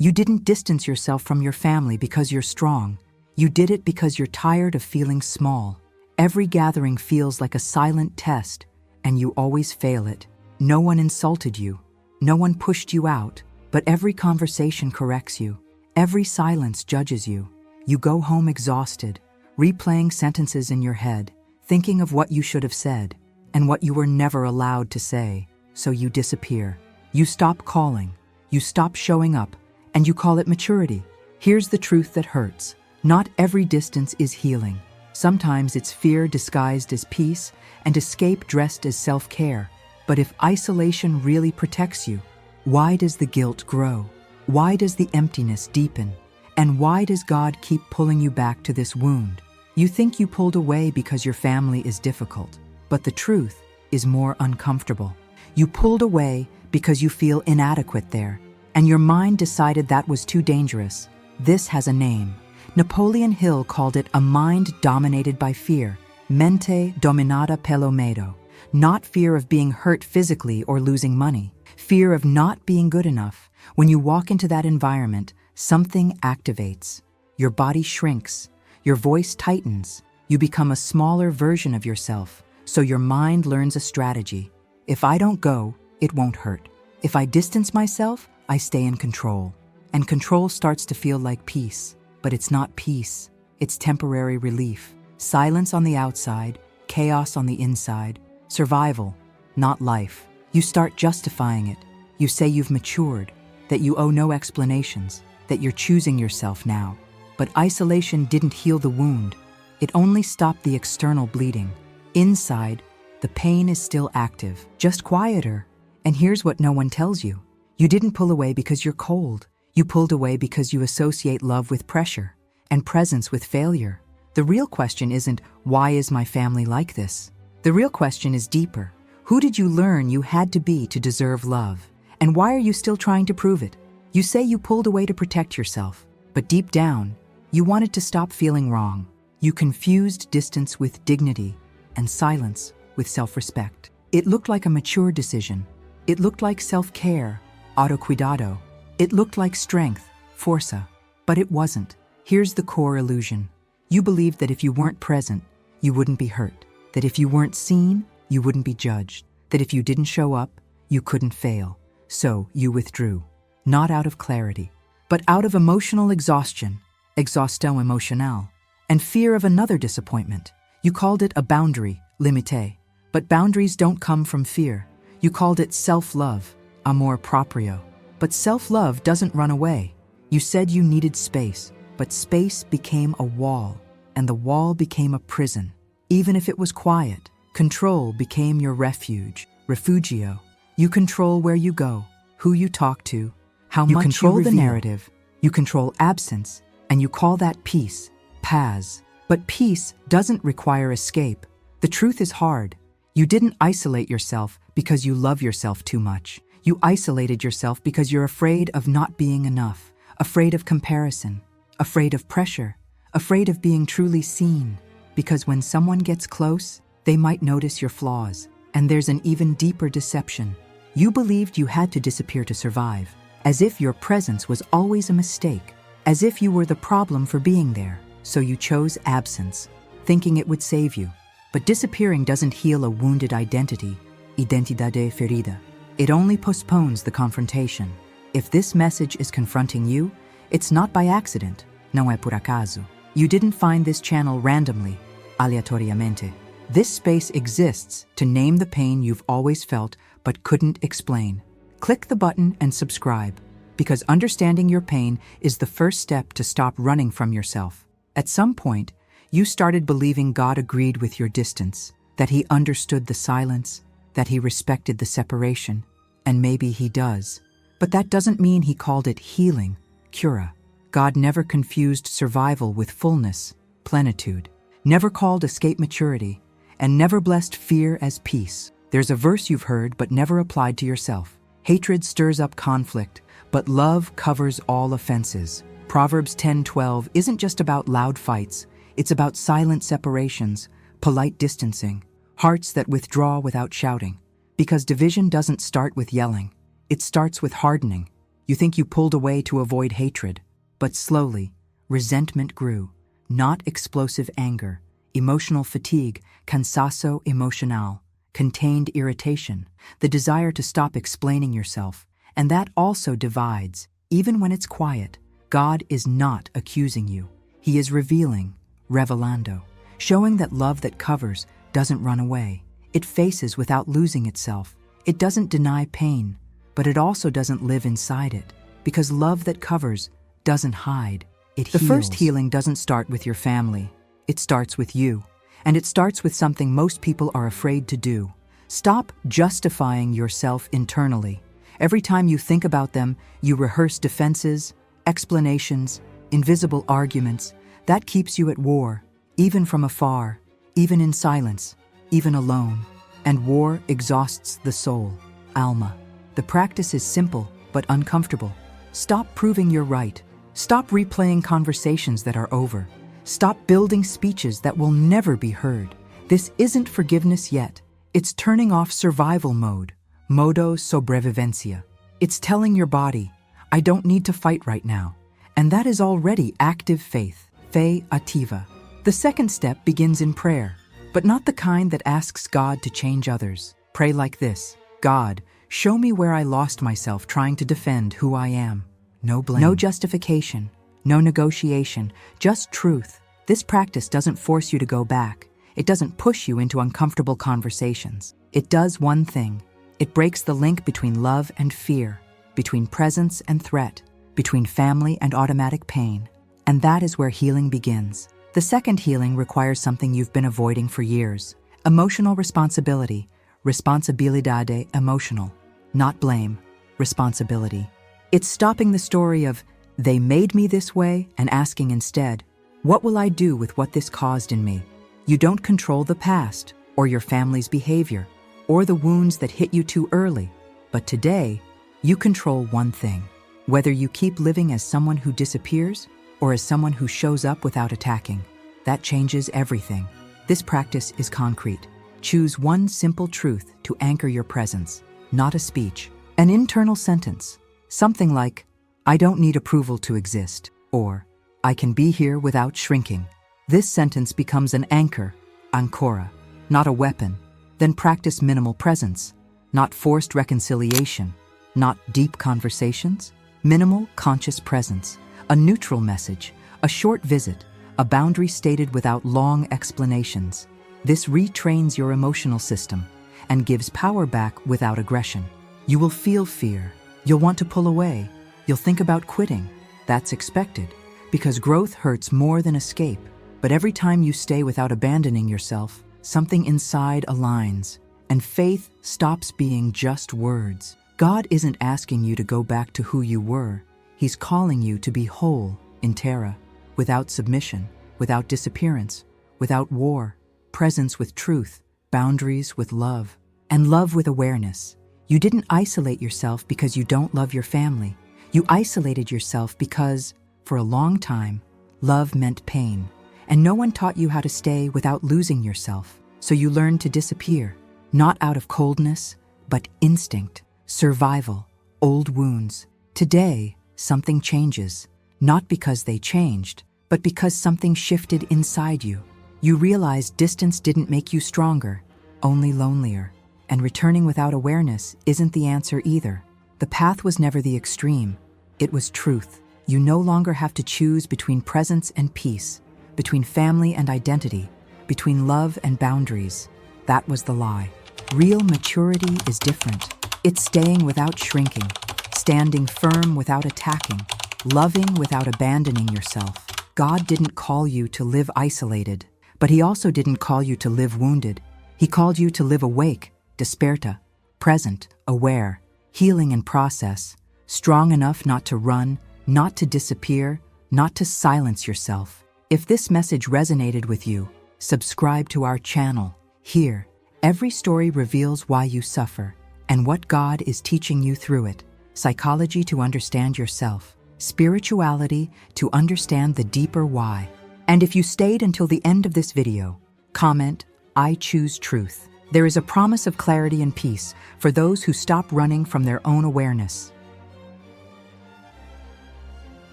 You didn't distance yourself from your family because you're strong. You did it because you're tired of feeling small. Every gathering feels like a silent test, and you always fail it. No one insulted you. No one pushed you out, but every conversation corrects you. Every silence judges you. You go home exhausted, replaying sentences in your head, thinking of what you should have said, and what you were never allowed to say, so you disappear. You stop calling, you stop showing up, and you call it maturity. Here's the truth that hurts. Not every distance is healing. Sometimes it's fear disguised as peace and escape dressed as self-care. But if isolation really protects you, why does the guilt grow? Why does the emptiness deepen? And why does God keep pulling you back to this wound? You think you pulled away because your family is difficult, but the truth is more uncomfortable. You pulled away because you feel inadequate there, and your mind decided that was too dangerous. This has a name. Napoleon Hill called it a mind dominated by fear, mente dominata pelo medo. Not fear of being hurt physically or losing money, fear of not being good enough. When you walk into that environment, something activates. Your body shrinks, your voice tightens, you become a smaller version of yourself, so your mind learns a strategy. If I don't go, it won't hurt. If I distance myself, I stay in control. And control starts to feel like peace. But it's not peace, it's temporary relief. Silence on the outside, chaos on the inside. Survival, not life. You start justifying it. You say you've matured, that you owe no explanations, that you're choosing yourself now. But isolation didn't heal the wound. It only stopped the external bleeding. Inside, the pain is still active, just quieter. And here's what no one tells you. You didn't pull away because you're cold. You pulled away because you associate love with pressure and presence with failure. The real question isn't, why is my family like this? The real question is deeper. Who did you learn you had to be to deserve love? And why are you still trying to prove it? You say you pulled away to protect yourself, but deep down, you wanted to stop feeling wrong. You confused distance with dignity and silence with self-respect. It looked like a mature decision. It looked like self-care, autocuidado. It looked like strength, força, but it wasn't. Here's the core illusion. You believed that if you weren't present, you wouldn't be hurt. That if you weren't seen, you wouldn't be judged. That if you didn't show up, you couldn't fail. So you withdrew. Not out of clarity, but out of emotional exhaustion, exhaustion emocional, and fear of another disappointment. You called it a boundary, limite. But boundaries don't come from fear. You called it self-love, amor proprio. But self-love doesn't run away. You said you needed space, but space became a wall, and the wall became a prison. Even if it was quiet, control became your refuge, refugio. You control where you go, who you talk to, how much you control the narrative, you control absence, and you call that peace, paz. But peace doesn't require escape. The truth is hard. You didn't isolate yourself because you love yourself too much. You isolated yourself because you're afraid of not being enough, afraid of comparison, afraid of pressure, afraid of being truly seen. Because when someone gets close, they might notice your flaws. And there's an even deeper deception. You believed you had to disappear to survive, as if your presence was always a mistake, as if you were the problem for being there. So you chose absence, thinking it would save you. But disappearing doesn't heal a wounded identity, identidade ferida. It only postpones the confrontation. If this message is confronting you, it's not by accident, não é por acaso. You didn't find this channel randomly, aleatoriamente. This space exists to name the pain you've always felt but couldn't explain. Click the button and subscribe, because understanding your pain is the first step to stop running from yourself. At some point, you started believing God agreed with your distance, that He understood the silence, that He respected the separation, and maybe He does. But that doesn't mean He called it healing, cura. God never confused survival with fullness, plenitude, never called escape maturity, and never blessed fear as peace. There's a verse you've heard but never applied to yourself. Hatred stirs up conflict, but love covers all offenses. Proverbs 10:12 isn't just about loud fights, it's about silent separations, polite distancing, hearts that withdraw without shouting. Because division doesn't start with yelling, it starts with hardening. You think you pulled away to avoid hatred, but slowly, resentment grew, not explosive anger, emotional fatigue, cansaço emocional, contained irritation, the desire to stop explaining yourself, and that also divides, even when it's quiet. God is not accusing you. He is revealing, revelando, showing that love that covers doesn't run away. It faces without losing itself. It doesn't deny pain, but it also doesn't live inside it, because love that covers doesn't hide. It heals. The first healing doesn't start with your family. It starts with you. And it starts with something most people are afraid to do. Stop justifying yourself internally. Every time you think about them, you rehearse defenses, explanations, invisible arguments. That keeps you at war, even from afar, even in silence, even alone. And war exhausts the soul, alma. The practice is simple but uncomfortable. Stop proving you're right. Stop replaying conversations that are over. Stop building speeches that will never be heard. This isn't forgiveness yet. It's turning off survival mode, modo sobrevivencia. It's telling your body, I don't need to fight right now. And that is already active faith, fe ativa. The second step begins in prayer, but not the kind that asks God to change others. Pray like this: God, show me where I lost myself trying to defend who I am. No blame. No justification. No negotiation. Just truth. This practice doesn't force you to go back. It doesn't push you into uncomfortable conversations. It does one thing. It breaks the link between love and fear, between presence and threat, between family and automatic pain. And that is where healing begins. The second healing requires something you've been avoiding for years: emotional responsibility. Responsabilidade emotional. Not blame. Responsibility. It's stopping the story of, they made me this way, and asking instead, what will I do with what this caused in me? You don't control the past, or your family's behavior, or the wounds that hit you too early. But today, you control one thing: whether you keep living as someone who disappears, or as someone who shows up without attacking. That changes everything. This practice is concrete. Choose one simple truth to anchor your presence, not a speech, an internal sentence. Something like, I don't need approval to exist, or I can be here without shrinking. This sentence becomes an anchor, ancora, not a weapon. Then practice minimal presence, not forced reconciliation, not deep conversations. Minimal conscious presence, a neutral message, a short visit, a boundary stated without long explanations. This retrains your emotional system and gives power back without aggression. You will feel fear. You'll want to pull away. You'll think about quitting. That's expected, because growth hurts more than escape. But every time you stay without abandoning yourself, something inside aligns, and faith stops being just words. God isn't asking you to go back to who you were. He's calling you to be whole, in terra, without submission, without disappearance, without war, presence with truth, boundaries with love, and love with awareness. You didn't isolate yourself because you don't love your family. You isolated yourself because, for a long time, love meant pain. And no one taught you how to stay without losing yourself. So you learned to disappear, not out of coldness, but instinct, survival, old wounds. Today, something changes, not because they changed, but because something shifted inside you. You realized distance didn't make you stronger, only lonelier. And returning without awareness isn't the answer either. The path was never the extreme. It was truth. You no longer have to choose between presence and peace, between family and identity, between love and boundaries. That was the lie. Real maturity is different. It's staying without shrinking, standing firm without attacking, loving without abandoning yourself. God didn't call you to live isolated, but He also didn't call you to live wounded. He called you to live awake, desperta, present, aware, healing in process, strong enough not to run, not to disappear, not to silence yourself. If this message resonated with you, subscribe to our channel. Here, every story reveals why you suffer and what God is teaching you through it. Psychology to understand yourself, spirituality to understand the deeper why. And if you stayed until the end of this video, comment, I choose truth. There is a promise of clarity and peace for those who stop running from their own awareness.